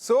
100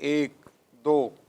1 2,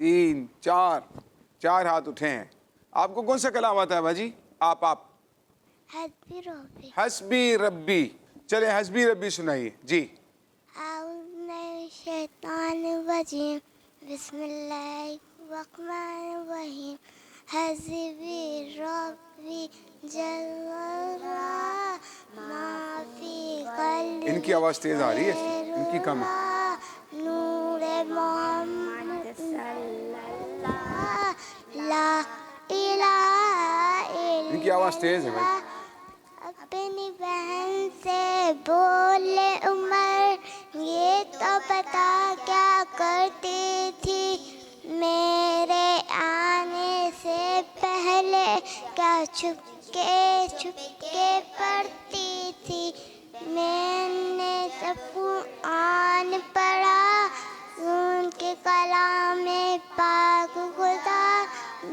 3 4 ہاتھ اٹھے ہیں. آپ کو کون سا کلام آتا ہے باجی؟ آپ حسبی ربی. حسبی ربی. چلے حسبی ربی سنائیے جی. اعوذ من الشیطان الرجیم. بسم اللہ الرحمن الرحیم. حسبی ربی جل اللہ ما فی قلبی. ان کی آواز تیز آ رہی ہے، ان کی کم ہے. نور محمد صلی اللہ لا الہ الا. ان کی آواز تیز ہے بھائی. اپنی بہن سے بولے عمر یہ تو بتا کیا کرتی تھی میرے آنے سے پہلے، کیا چھپ کے پڑھتی تھی. میں نے جب قرآن پڑھا ان کے کلام پاک خدا،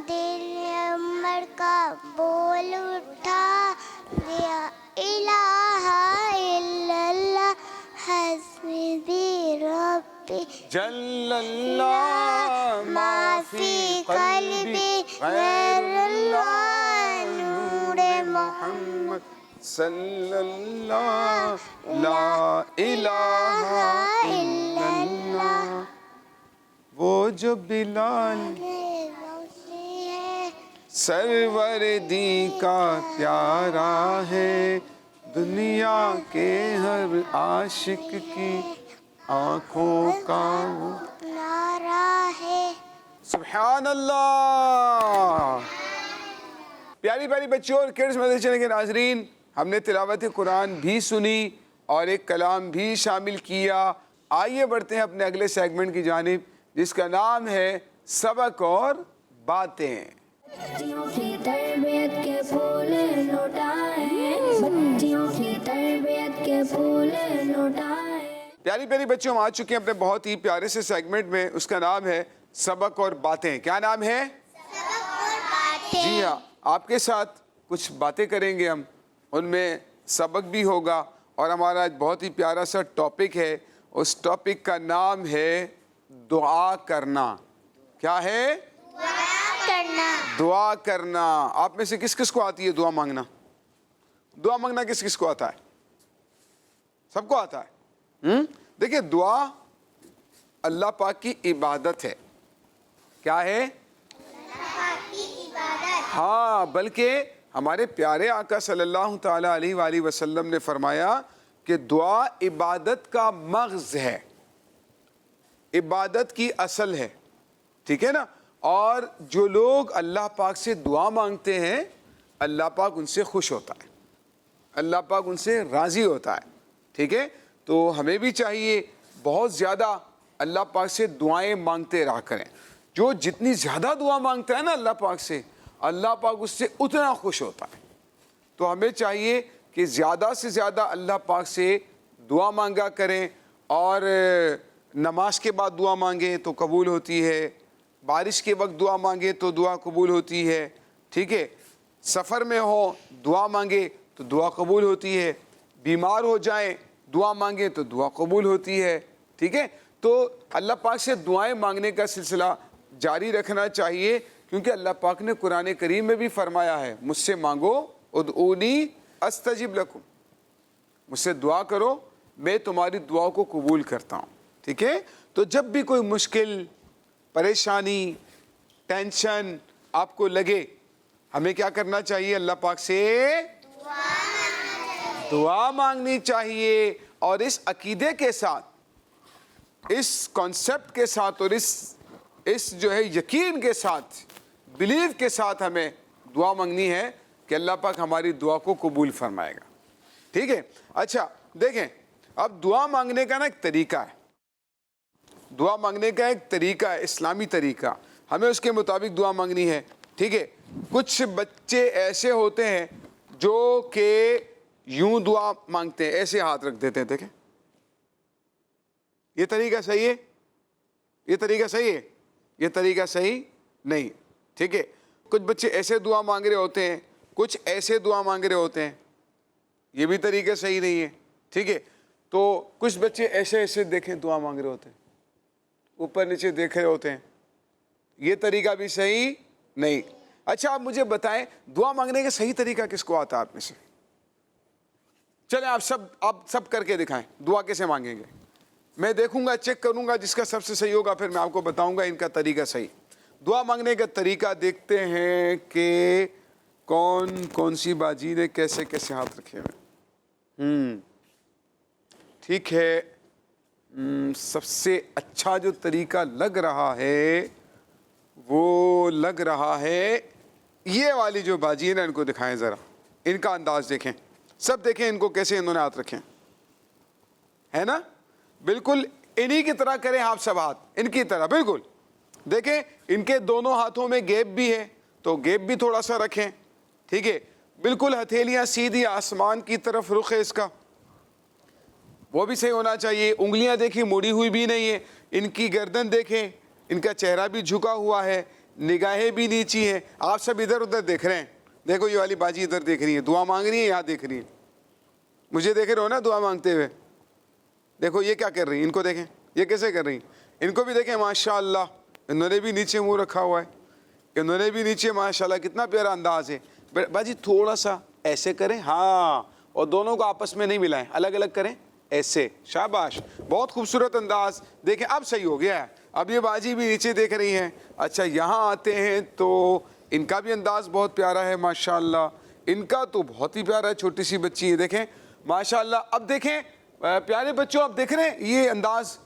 دل عمر کا بول اٹھا لا الہ الا اللہ حسبی ربی جل اللہ ما فی قلبی غیر اللہ نور محمد صلی اللہ لا الہ الا اللہ. وہ جو بلال سرور دی کا پیارا ہے، دنیا کے ہر عاشق کی آنکھوں کا وہ نعرہ ہے. سبحان اللہ. پیاری پیاری بچوں اور کڈس مدرسے کے ناظرین، ہم نے تلاوت قرآن بھی سنی اور ایک کلام بھی شامل کیا. آئیے بڑھتے ہیں اپنے اگلے سیگمنٹ کی جانب، جس کا نام ہے سبق اور باتیں. بچیوں کی تربیت کے پھول لوٹائیں، بچیوں کی تربیت کے پھول لوٹائیں. پیاری پیاری بچوں، ہم آ چکے ہیں اپنے بہت ہی پیارے سے سیگمنٹ میں. اس کا نام ہے سبق اور باتیں. کیا نام ہے؟ جی ہاں، آپ کے ساتھ کچھ باتیں کریں گے ہم، ان میں سبق بھی ہوگا اور ہمارا بہت ہی پیارا سا ٹاپک ہے. اس ٹاپک کا نام ہے دعا کرنا. کیا ہے؟ دعا کرنا. آپ میں سے کس کس کو آتی ہے دعا مانگنا؟ دعا مانگنا کس کس کو آتا ہے؟ سب کو آتا ہے. دیکھیں، دعا اللہ پاک کی عبادت ہے. کیا ہے؟ ہاں، بلکہ ہمارے پیارے آقا صلی اللہ تعالی علیہ وآلہ وسلم نے فرمایا کہ دعا عبادت کا مغز ہے، عبادت کی اصل ہے. ٹھیک ہے نا؟ اور جو لوگ اللہ پاک سے دعا مانگتے ہیں، اللہ پاک ان سے خوش ہوتا ہے، اللہ پاک ان سے راضی ہوتا ہے. ٹھیک ہے؟ تو ہمیں بھی چاہیے بہت زیادہ اللہ پاک سے دعائیں مانگتے رہا کریں. جو جتنی زیادہ دعا مانگتا ہے نا اللہ پاک سے، اللہ پاک اس سے اتنا خوش ہوتا ہے. تو ہمیں چاہیے کہ زیادہ سے زیادہ اللہ پاک سے دعا مانگا کریں، اور نماز کے بعد دعا مانگیں تو قبول ہوتی ہے، بارش کے وقت دعا مانگے تو دعا قبول ہوتی ہے. ٹھیک ہے؟ سفر میں ہو دعا مانگے تو دعا قبول ہوتی ہے، بیمار ہو جائیں دعا مانگے تو دعا قبول ہوتی ہے. ٹھیک ہے؟ تو اللہ پاک سے دعائیں مانگنے کا سلسلہ جاری رکھنا چاہیے، کیونکہ اللہ پاک نے قرآن کریم میں بھی فرمایا ہے، مجھ سے مانگو ادعونی استجب لکم، مجھ سے دعا کرو میں تمہاری دعا کو قبول کرتا ہوں. ٹھیک ہے؟ تو جب بھی کوئی مشکل، پریشانی، ٹینشن آپ کو لگے، ہمیں کیا کرنا چاہیے؟ اللہ پاک سے دعا مانگنی چاہیے. اور اس عقیدے کے ساتھ، اس کانسیپٹ کے ساتھ، اور اس جو ہے یقین کے ساتھ، بلیو کے ساتھ ہمیں دعا مانگنی ہے کہ اللہ پاک ہماری دعا کو قبول فرمائے گا. ٹھیک ہے؟ اچھا دیکھیں، اب دعا مانگنے کا نا ایک طریقہ ہے، دعا مانگنے کا ایک طریقہ ہے، اسلامی طریقہ. ہمیں اس کے مطابق دعا مانگنی ہے. ٹھیک ہے؟ کچھ بچے ایسے ہوتے ہیں جو کہ یوں دعا مانگتے ہیں، ایسے ہاتھ رکھ دیتے ہیں. دیکھیں، یہ طریقہ صحیح ہے؟ یہ طریقہ صحیح ہے؟ یہ طریقہ صحیح نہیں. ٹھیک ہے؟ کچھ بچے ایسے دعا مانگ رہے ہوتے ہیں، کچھ ایسے دعا مانگ رہے ہوتے ہیں، یہ بھی طریقہ صحیح نہیں ہے. ٹھیک ہے؟ تو کچھ بچے ایسے ایسے دیکھیں دعا مانگ رہے ہوتے ہیں، اوپر نیچے دیکھ رہے ہوتے ہیں. یہ طریقہ بھی صحیح نہیں. اچھا آپ مجھے بتائیں دعا مانگنے کا صحیح طریقہ کس کو آتا ہے آپ میں سے؟ چلیں آپ سب کر کے دکھائیں دعا کیسے مانگیں گے. میں دیکھوں گا, چیک کروں گا, جس کا سب سے صحیح ہوگا پھر میں آپ کو بتاؤں گا ان کا طریقہ صحیح. دعا مانگنے کا طریقہ دیکھتے ہیں کہ کون سی باجی نے کیسے کیسے ہاتھ رکھے ہوئے. ٹھیک ہے, سب سے اچھا جو طریقہ لگ رہا ہے وہ لگ رہا ہے یہ والی جو باجی ہے نا, ان کو دکھائیں ذرا, ان کا انداز دیکھیں, سب دیکھیں ان کو کیسے انہوں نے ہاتھ رکھے ہے نا. بالکل انہی کی طرح کریں آپ سب ہاتھ, ان کی طرح بالکل. دیکھیں ان کے دونوں ہاتھوں میں گیپ بھی ہے تو گیپ بھی تھوڑا سا رکھیں. ٹھیک ہے, بالکل ہتھیلیاں سیدھی آسمان کی طرف رخ ہے اس کا, وہ بھی صحیح ہونا چاہیے. انگلیاں دیکھیں مڑی ہوئی بھی نہیں ہے. ان کی گردن دیکھیں, ان کا چہرہ بھی جھکا ہوا ہے, نگاہیں بھی نیچی ہیں. آپ سب ادھر ادھر دیکھ رہے ہیں. دیکھو یہ والی باجی ادھر دیکھ رہی ہے, دعا مانگ رہی ہے, یہاں دیکھ رہی ہے. مجھے دیکھ رہے ہو نا دعا مانگتے ہوئے. دیکھو یہ کیا کر رہی ہیں, ان کو دیکھیں یہ کیسے کر رہی ہیں. ان کو بھی دیکھیں ماشاء اللہ, انہوں نے بھی نیچے منہ رکھا ہوا ہے, انہوں نے بھی نیچے ماشاء اللہ, کتنا پیارا انداز ہے. باجی تھوڑا سا ایسے کریں, ہاں, اور دونوں کو آپس میں نہیں ملائیں, الگ الگ کریں ایسے. شاباش, بہت خوبصورت انداز. دیکھیں اب صحیح ہو گیا ہے. اب یہ باجی بھی نیچے دیکھ رہی ہیں. اچھا یہاں آتے ہیں تو ان کا بھی انداز بہت پیارا ہے ماشاء اللہ. ان کا تو بہت ہی پیارا ہے, چھوٹی سی بچی ہے, دیکھیں ماشاء اللہ. اب دیکھیں پیارے بچوں, آپ دیکھ رہے ہیں یہ انداز,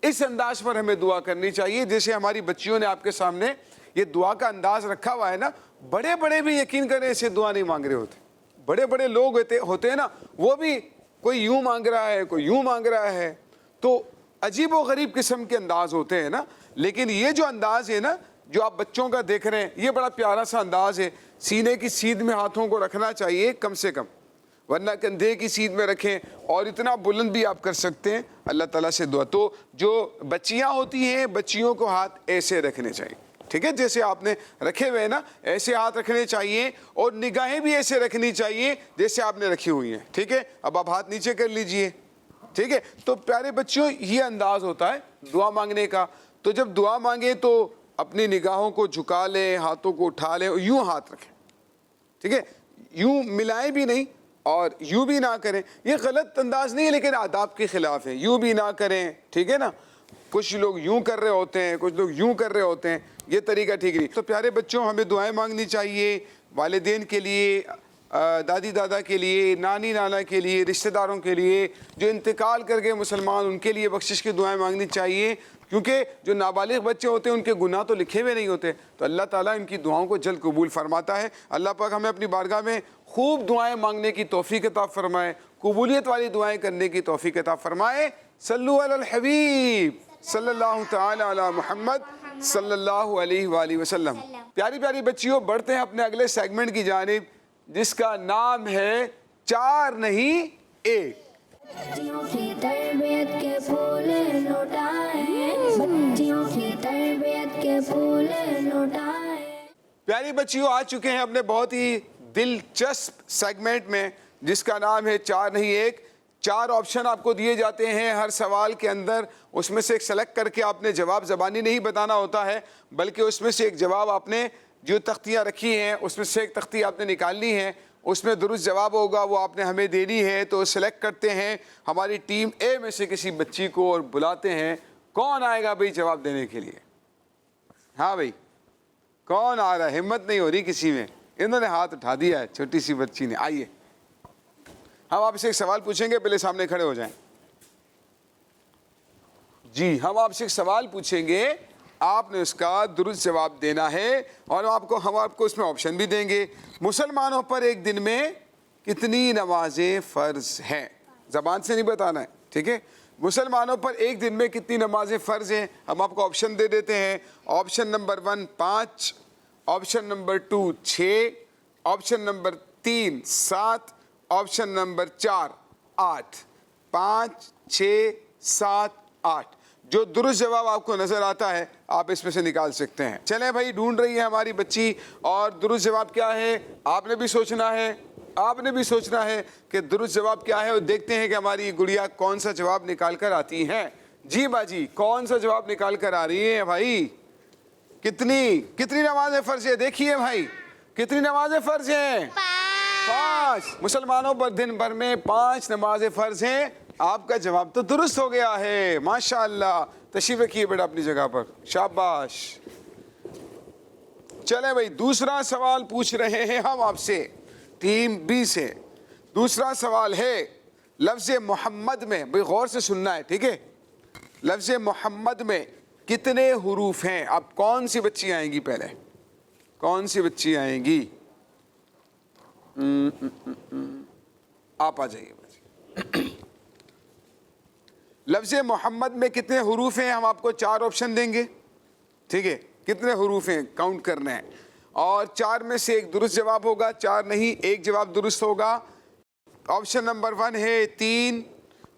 اس انداز پر ہمیں دعا کرنی چاہیے جیسے ہماری بچیوں نے آپ کے سامنے یہ دعا کا انداز رکھا ہوا ہے نا. بڑے بڑے بھی یقین کریں اسے دعا نہیں مانگ رہے ہوتے. بڑے بڑے لوگ ہوتے ہیں نا, وہ بھی کوئی یوں مانگ رہا ہے, کوئی یوں مانگ رہا ہے, تو عجیب و غریب قسم کے انداز ہوتے ہیں نا. لیکن یہ جو انداز ہے نا جو آپ بچوں کا دیکھ رہے ہیں, یہ بڑا پیارا سا انداز ہے. سینے کی سیدھ میں ہاتھوں کو رکھنا چاہیے کم سے کم, ورنہ کندھے کی سیدھ میں رکھیں, اور اتنا بلند بھی آپ کر سکتے ہیں. اللہ تعالیٰ سے دعا. تو جو بچیاں ہوتی ہیں بچیوں کو ہاتھ ایسے رکھنے چاہیے. ٹھیک ہے, جیسے آپ نے رکھے ہوئے نا ایسے ہاتھ رکھنے چاہیے, اور نگاہیں بھی ایسے رکھنی چاہیے جیسے آپ نے رکھی ہوئی ہیں. ٹھیک ہے, اب آپ ہاتھ نیچے کر لیجئے. ٹھیک ہے, تو پیارے بچوں یہ انداز ہوتا ہے دعا مانگنے کا. تو جب دعا مانگیں تو اپنی نگاہوں کو جھکا لیں, ہاتھوں کو اٹھا لیں, اور یوں ہاتھ رکھیں. ٹھیک ہے, یوں ملائیں بھی نہیں اور یوں بھی نہ کریں. یہ غلط انداز نہیں ہے لیکن آداب کے خلاف ہے. یوں بھی نہ کریں, ٹھیک ہے نا. کچھ لوگ یوں کر رہے ہوتے ہیں, کچھ لوگ یوں کر رہے ہوتے ہیں, یہ طریقہ ٹھیک نہیں. تو پیارے بچوں ہمیں دعائیں مانگنی چاہیے والدین کے لیے, دادی دادا کے لیے, نانی نانا کے لیے, رشتہ داروں کے لیے جو انتقال کر گئے مسلمان, ان کے لیے بخشش کی دعائیں مانگنی چاہیے. کیونکہ جو نابالغ بچے ہوتے ہیں ان کے گناہ تو لکھے ہوئے نہیں ہوتے, تو اللہ تعالیٰ ان کی دعاؤں کو جلد قبول فرماتا ہے. اللہ پاک ہمیں اپنی بارگاہ میں خوب دعائیں مانگنے کی توفیق عطا فرمائے, قبولیت والی دعائیں کرنے کی توفیق عطا فرمائے. صلو علی الحبیب صلی اللہ تعالی علی محمد صلی اللہ علیہ وآلہ وسلم. پیاری پیاری بچیوں, بڑھتے ہیں اپنے اگلے سیگمنٹ کی جانب جس کا نام ہے 4 نہیں 1. بچیوں کی تربیت کے پھول لوٹائیں, بچیوں کی تربیت کے پھول لوٹائیں. پیاری بچیوں آ چکے ہیں اپنے بہت ہی دلچسپ سیگمنٹ میں جس کا نام ہے 4 نہیں 1. 4 آپشن آپ کو دیے جاتے ہیں ہر سوال کے اندر, اس میں سے ایک سلیکٹ کر کے آپ نے جواب زبانی نہیں بتانا ہوتا ہے, بلکہ اس میں سے ایک جواب آپ نے جو تختیاں رکھی ہیں اس میں سے ایک تختی آپ نے نکالنی ہے, اس میں درست جواب ہوگا وہ آپ نے ہمیں دینی ہے. تو سلیکٹ کرتے ہیں ہماری ٹیم اے میں سے کسی بچی کو اور بلاتے ہیں. کون آئے گا بھئی جواب دینے کے لیے؟ ہاں بھئی کون آ رہا ہے؟ ہمت نہیں ہو رہی کسی میں. انہوں نے ہاتھ اٹھا دیا ہے, چھوٹی سی بچی نے. آئیے ہم آپ سے ایک سوال پوچھیں گے, پہلے سامنے کھڑے ہو جائیں. جی ہم آپ سے ایک سوال پوچھیں گے, آپ نے اس کا درست جواب دینا ہے, اور ہم آپ کو اس میں آپشن بھی دیں گے. مسلمانوں پر ایک دن میں کتنی نمازیں فرض ہیں؟ زبان سے نہیں بتانا ہے, ٹھیک ہے. مسلمانوں پر ایک دن میں کتنی نمازیں فرض ہیں, ہم آپ کو آپشن دے دیتے ہیں. Option number 1 5, option number 2 6, option number 3 7, option number 4 8. 5 6 7 8. جو درست جواب آپ کو نظر آتا ہے آپ اس میں سے نکال سکتے ہیں. چلیں بھائی, ڈھونڈ رہی ہے ہماری بچی, اور درست جواب کیا ہے آپ نے بھی سوچنا ہے, آپ نے بھی سوچنا ہے کہ درست جواب کیا ہے, اور دیکھتے ہیں کہ ہماری گڑیا کون سا جواب نکال کر آتی ہیں. جی باجی کون سا جواب نکال کر آ رہی ہے بھائی؟ کتنی نمازیں فرض ہیں؟ دیکھیے بھائی کتنی نمازیں فرض ہیں؟ 5. مسلمانوں پر دن بھر میں 5 نمازیں فرض ہیں. آپ کا جواب تو درست ہو گیا ہے، ماشاءاللہ. تشریف رکھیے بیٹا اپنی جگہ پر، شاباش. چلے بھائی دوسرا سوال پوچھ رہے ہیں ہم آپ سے ٹیم بی سے. دوسرا سوال ہے لفظ محمد میں، بھائی غور سے سننا ہے ٹھیک ہے، لفظ محمد میں کتنے حروف ہیں؟ اب کون سی بچی آئیں گی پہلے؟ کون سی بچی آئیں گی؟ آپ آ جائیے. لفظ محمد میں کتنے حروف ہیں؟ ہم آپ کو 4 آپشن دیں گے ٹھیک ہے. کتنے حروف ہیں کاؤنٹ کرنا ہے، اور 4 میں سے ایک درست جواب ہوگا، 4 نہیں ایک جواب درست ہوگا. آپشن نمبر 1 ہے 3،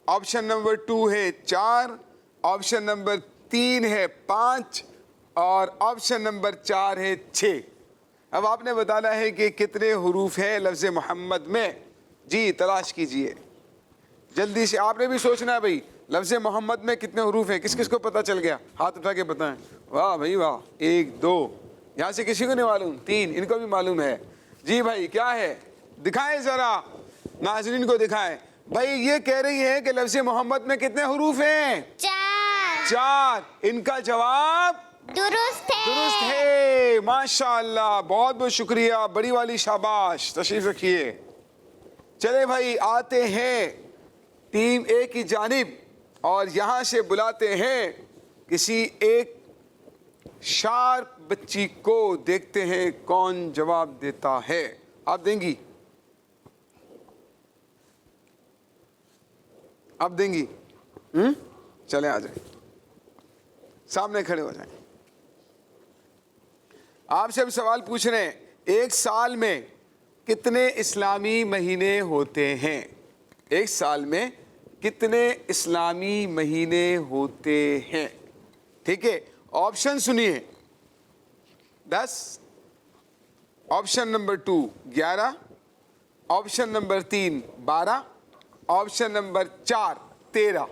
آپشن نمبر 2 ہے 4، آپشن نمبر 3 ہے 5، اور آپشن نمبر 4 ہے 6. اب آپ نے بتانا ہے کہ کتنے حروف ہیں لفظ محمد میں. جی تلاش کیجئے جلدی سے. آپ نے بھی سوچنا ہے بھائی لفظ محمد میں کتنے حروف ہیں. کس کس کو پتہ چل گیا؟ ہاتھ اٹھا کے بتائیں. واہ بھائی واہ، 1 2. یہاں سے کسی کو نہیں معلوم؟ 3 ان کو بھی معلوم ہے. جی بھائی کیا ہے؟ دکھائیں ذرا، ناظرین کو دکھائیں. بھائی یہ کہہ رہی ہے کہ لفظ محمد میں کتنے حروف ہیں؟ 4. ان کا جواب درست ہے. ماشاءاللہ، بہت بہت شکریہ، بڑی والی شاباش. تشریف رکھیے. چلے بھائی آتے ہیں ٹیم اے کی جانب، اور یہاں سے بلاتے ہیں کسی ایک شارپ بچی کو. دیکھتے ہیں کون جواب دیتا ہے. آپ دیں گی؟ آپ دیں گی؟ چلیں آ جائیں، سامنے کھڑے ہو جائیں. آپ سے ہم سوال پوچھ رہے ہیں ایک سال میں کتنے اسلامی مہینے ہوتے ہیں؟ ایک سال میں کتنے اسلامی مہینے ہوتے ہیں؟ ٹھیک ہے، آپشن سنیے. 10، option number 2 11، option number 3 12، option number 4 13.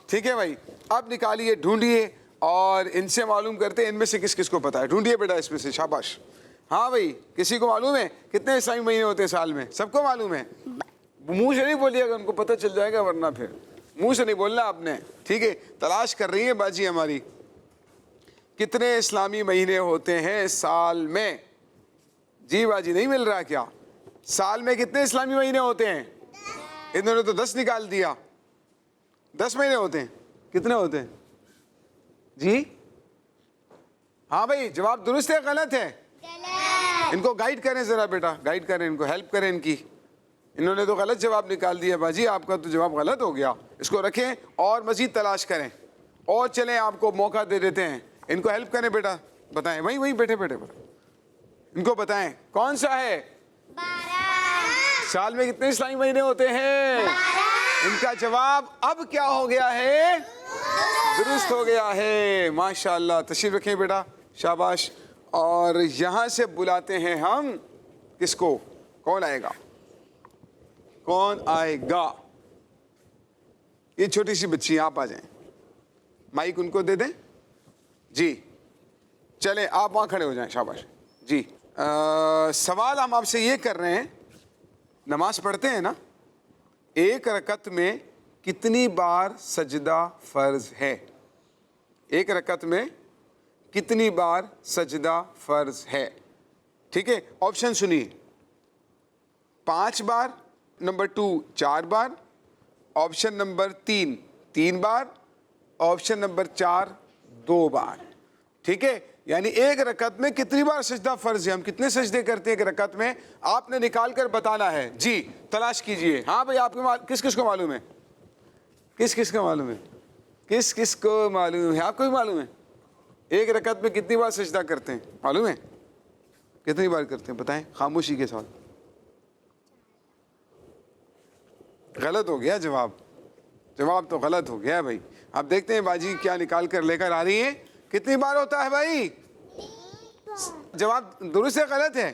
ٹھیک ہے بھائی، اب نکالیے، ڈھونڈیے اور ان سے معلوم کرتے ہیں ان میں سے کس کس کو پتا ہے. ڈھونڈیے بیٹا اس میں سے، شاباش. ہاں بھائی کسی کو معلوم ہے کتنے اسلامی مہینے ہوتے ہیں سال میں؟ سب کو معلوم ہے؟ منہ سے نہیں بولیے گا، ان کو پتہ چل جائے گا، ورنہ پھر منہ سے نہیں بولنا آپ نے. ٹھیک ہے، تلاش کر رہی ہے باجی ہماری کتنے اسلامی مہینے ہوتے ہیں سال میں. جی باجی نہیں مل رہا کیا؟ سال میں کتنے اسلامی مہینے ہوتے ہیں؟ انہوں نے تو 10 نکال دیا. 10 مہینے ہوتے ہیں. کتنے ہوتے ہیں جی؟ ہاں بھائی جواب درست ہے غلط ہے؟ ان کو گائیڈ کریں ذرا بیٹا، گائیڈ کریں ان کو، ہیلپ کریں ان کی. انہوں نے تو غلط جواب نکال دیا باجی، آپ کا تو جواب غلط ہو گیا. اس کو رکھیں اور مزید تلاش کریں. اور چلیں آپ کو موقع دے دیتے ہیں، ان کو ہیلپ کریں بیٹا. بتائیں وہیں بیٹھے ان کو بتائیں کون سا ہے؟ 12. سال میں کتنے اسلامی مہینے ہوتے ہیں؟ 12. ان کا جواب اب کیا ہو گیا ہے؟ درست ہو گیا ہے. ماشاءاللہ، تشریف رکھیں بیٹا، شاباش. اور یہاں سے بلاتے ہیں ہم کس کو؟ کون آئے گا؟ کون آئے گا؟ یہ چھوٹی سی بچی، آپ آ جائیں، مائک ان کو دے دیں. جی چلیں آپ وہاں کھڑے ہو جائیں، شاباش. جی سوال ہم آپ سے یہ کر رہے ہیں، نماز پڑھتے ہیں نا، ایک رکعت میں کتنی بار سجدہ فرض ہے؟ ایک رکعت میں کتنی بار سجدہ فرض ہے؟ ٹھیک ہے، آپشن سنیے. 5 بار، نمبر 2 4 بار، آپشن نمبر 3 3 بار، آپشن نمبر 4 2 بار. ٹھیک ہے، یعنی ایک رکعت میں کتنی بار سجدہ فرض ہے؟ ہم کتنے سجدے کرتے ہیں ایک رکعت میں؟ آپ نے نکال کر بتانا ہے. جی تلاش کیجئے. ہاں بھئی آپ کو کس کس کو معلوم ہے؟ کس کس کو معلوم ہے؟ کس کس کو معلوم ہے؟ آپ کو بھی معلوم ہے ایک رکعت میں کتنی بار سجدہ کرتے ہیں؟ معلوم ہے کتنی بار کرتے ہیں؟ بتائیں خاموشی کے ساتھ. غلط ہو گیا جواب، جواب تو غلط ہو گیا بھائی. آپ دیکھتے ہیں باجی کیا نکال کر لے کر آ رہی ہیں. کتنی بار ہوتا ہے بھائی؟ جواب درست ہے غلط ہے؟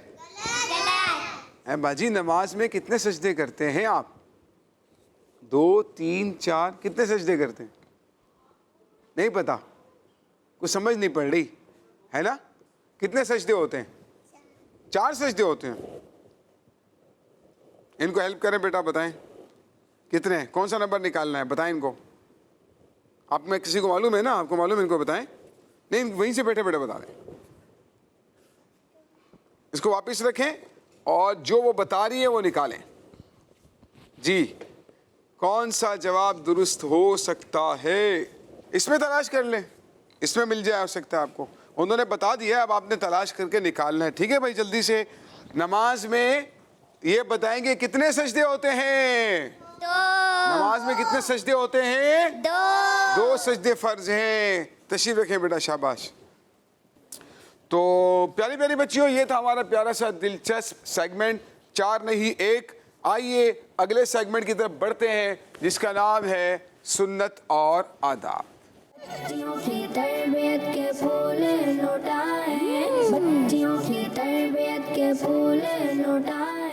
اے باجی نماز میں کتنے سجدے کرتے ہیں آپ؟ 2 3 4 کتنے سجدے کرتے ہیں؟ نہیں پتا؟ کچھ سمجھ نہیں پڑ رہی؟ ہے نا؟ کتنے سجدے ہوتے ہیں؟ 4 سجدے ہوتے ہیں. ان کو ہیلپ کریں بیٹا, بتائیں کتنے ہیں, کون سا نمبر نکالنا ہے, بتائیں ان کو. آپ میں کسی کو معلوم ہے نا, آپ کو معلوم ہے, ان کو بتائیں. نہیں, وہیں سے بیٹھے بیٹھے بتا دیں. اس کو واپس رکھیں اور جو وہ بتا رہی ہے وہ نکالیں. جی, کون سا جواب درست ہو سکتا ہے؟ اس میں تلاش کر لیں, اس میں مل جائے ہو سکتا ہے آپ کو. انہوں نے بتا دیا, اب آپ نے تلاش کر کے نکالنا ہے. ٹھیک ہے بھائی, جلدی سے. نماز میں یہ بتائیں گے کتنے سجدے ہوتے ہیں؟ 2. نماز میں کتنے سجدے ہوتے ہیں؟ 2. 2 سجدے فرض ہیں. تشریف رکھیں بیٹا, شاباش. تو پیاری پیاری بچیوں, یہ تھا ہمارا پیارا سا دلچسپ سیگمنٹ, 4 نہیں 1. آئیے اگلے سیگمنٹ کی طرف بڑھتے ہیں جس کا نام ہے سنت اور آداب. بچیوں کی تربیت کے پھول لوٹائیں, بچیوں کی تربیت کے پھول لوٹائیں.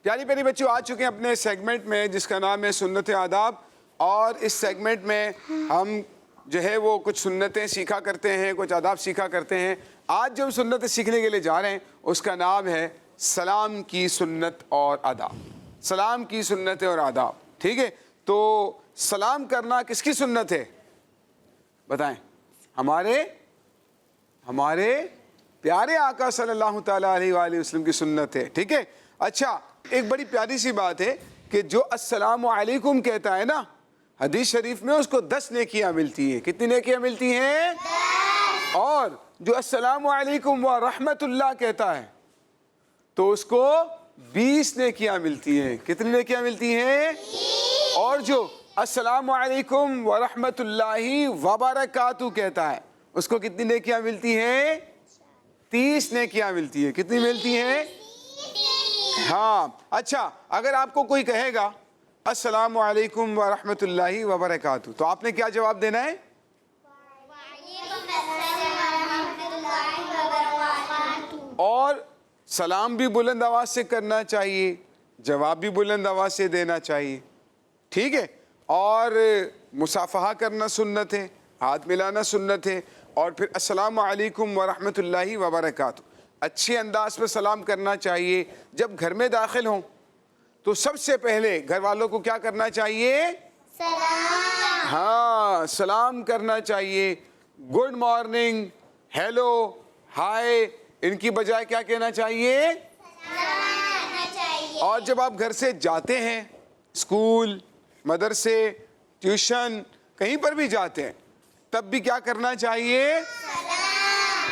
پیاری پیاری بچیوں, آ چکے ہیں اپنے سیگمنٹ میں جس کا نام ہے سنت آداب. اور اس سیگمنٹ میں ہم جو ہے وہ کچھ سنتیں سیکھا کرتے ہیں, کچھ آداب سیکھا کرتے ہیں. آج جو ہم سنتیں سیکھنے کے لیے جا رہے ہیں اس کا نام ہے سلام کی سنت اور آداب. سلام کی سنتیں اور آداب. ٹھیک ہے, تو سلام کرنا کس کی سنت ہے بتائیں؟ ہمارے پیارے آقا صلی اللہ تعالیٰ علیہ وآلہ وسلم کی سنت ہے. ٹھیک ہے. اچھا, ایک بڑی پیاری سی بات ہے کہ جو السلام علیکم کہتا ہے نا, حدیث شریف میں اس کو 10 نیکیاں ملتی ہیں. کتنی نیکیاں ملتی ہیں؟ 10. اور جو السلام علیکم ورحمۃ اللہ کہتا ہے تو اس کو 20 نیکیاں ملتی ہیں. کتنی نیکیاں ملتی ہیں؟ 20. اور جو السلام علیکم ورحمۃ اللہ وبرکاتہ کہتا ہے اس کو کتنی نیکیاں ملتی ہیں؟ 30 نیکیاں ملتی ہیں. کتنی ملتی ہیں؟ ہاں. اچھا, اگر آپ کو کوئی کہے گا السلام علیکم ورحمۃ اللہ وبرکاتہ تو آپ نے کیا جواب دینا ہے؟ اور سلام بھی بلند آواز سے کرنا چاہیے, جواب بھی بلند آواز سے دینا چاہیے. ٹھیک ہے. اور مصافحہ کرنا سنت ہے, ہاتھ ملانا سنت ہے. اور پھر السلام علیکم ورحمۃ اللہ وبرکاتہ اچھے انداز میں سلام کرنا چاہیے. جب گھر میں داخل ہوں تو سب سے پہلے گھر والوں کو کیا کرنا چاہیے؟ سلام. ہاں, سلام کرنا چاہیے. گڈ مارننگ, ہیلو, ہائے, ان کی بجائے کیا کہنا چاہیے؟ اور جب آپ گھر سے جاتے ہیں, اسکول, مدرسے, ٹیوشن, کہیں پر بھی جاتے ہیں, تب بھی کیا کرنا چاہیے؟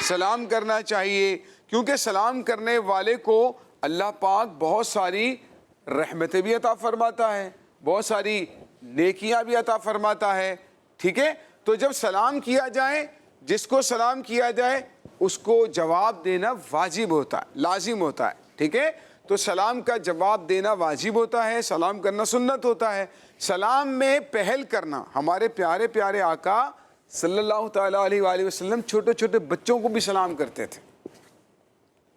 سلام کرنا چاہیے. کیونکہ سلام کرنے والے کو اللہ پاک بہت ساری رحمتیں بھی عطا فرماتا ہے, بہت ساری نیکیاں بھی عطا فرماتا ہے. ٹھیک ہے. تو جب سلام کیا جائے, جس کو سلام کیا جائے اس کو جواب دینا واجب ہوتا ہے, لازم ہوتا ہے. ٹھیک ہے. تو سلام کا جواب دینا واجب ہوتا ہے, سلام کرنا سنت ہوتا ہے. سلام میں پہل کرنا, ہمارے پیارے پیارے آقا صلی اللہ تعالیٰ علیہ وآلہ وسلم چھوٹے چھوٹے بچوں کو بھی سلام کرتے تھے.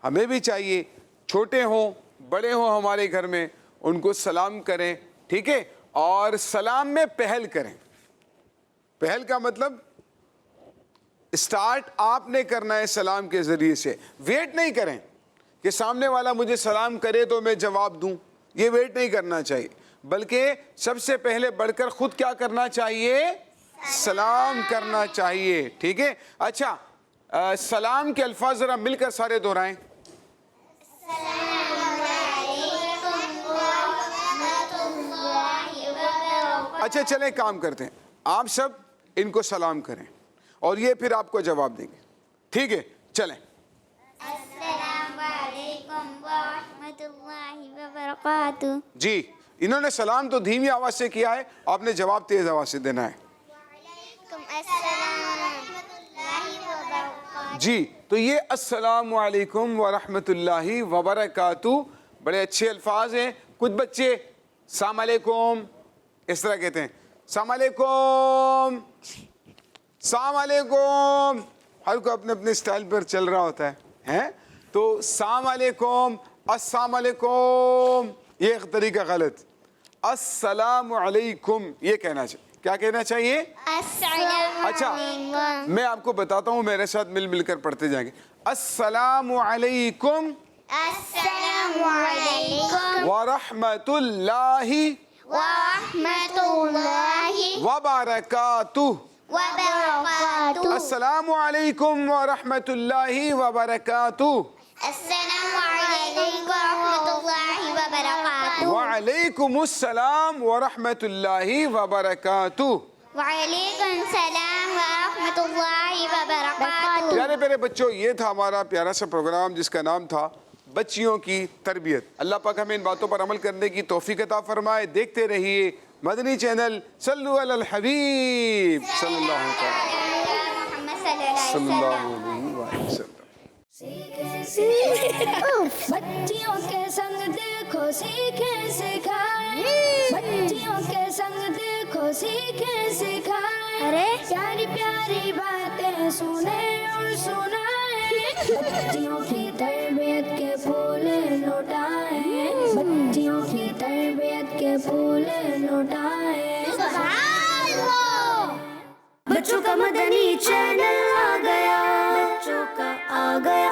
ہمیں بھی چاہیے, چھوٹے ہوں بڑے ہوں ہمارے گھر میں, ان کو سلام کریں. ٹھیک ہے. اور سلام میں پہل کریں. پہل کا مطلب اسٹارٹ آپ نے کرنا ہے سلام کے ذریعے سے. ویٹ نہیں کریں کہ سامنے والا مجھے سلام کرے تو میں جواب دوں, یہ ویٹ نہیں کرنا چاہیے, بلکہ سب سے پہلے بڑھ کر خود کیا کرنا چاہیے؟ سلام کرنا چاہیے. ٹھیک ہے. اچھا, سلام کے الفاظ ذرا مل کر سارے دہرائیں. اچھا چلیں کام کرتے ہیں, آپ سب ان کو سلام کریں اور یہ پھر آپ کو جواب دیں گے. ٹھیک ہے. چلیں. السلام علیکم ورحمۃ اللہ وبرکاتہ. جی, انہوں نے سلام تو دھیمی آواز سے کیا ہے, آپ نے جواب تیز آواز سے دینا ہے. السلام ورحمۃ اللہ وبرکاتہ. جی, تو یہ السلام علیکم ورحمۃ اللہ وبرکاتہ بڑے اچھے الفاظ ہیں. کچھ بچے السلام علیکم اس طرح کہتے ہیں, السلام علیکم, السلام علیکم. ہر کو اپنے اپنے اسٹائل پر چل رہا ہوتا ہے. تو السلام علیکم, السلام علیکم, یہ ایک طریقہ غلط. السلام علیکم یہ کہنا چاہیے. کیا کہنا چاہیے؟ السلام اچھا علیکم. میں آپ کو بتاتا ہوں، میرے ساتھ مل مل کر پڑھتے جائیں گے. السلام علیکم السلام علیکم ورحمۃ اللہ ورحمۃ اللہ وبرکاتہ. وبرکاتہ. السلام علیکم ورحمۃ اللہ وبرکاتہ. السلام علیکم ورحمۃ اللہ وبرکاتہ. وعلیکم السلام ورحمۃ اللہ وبرکاتہ. وعلیکم السلام ورحمۃ اللہ وبرکاتہ. پیارے پیارے بچوں، یہ تھا ہمارا پیارا سا پروگرام جس کا نام تھا بچیوں کی تربیت. اللہ پاک ہمیں ان باتوں پر عمل کرنے کی توفیق عطا فرمائے. دیکھتے رہیے مدنی چینل. صلو علی الحبیب صلی اللہ محمد صلی اللہ علیہ وسلم. بچیوں کے سنگ دیکھو سیکھیں سکھائیں، بچیوں کے سنگ دیکھو سیکھیں سکھائیں، ارے پیاری پیاری باتیں سنیں اور سنائیں. بچیوں کی تربیت کے پھول لوٹائیں، بچیوں کی تربیت کے پھول لوٹائیں. سبحان اللہ. بچوں کا مدنی چینل آ گیا، بچوں کا آ گیا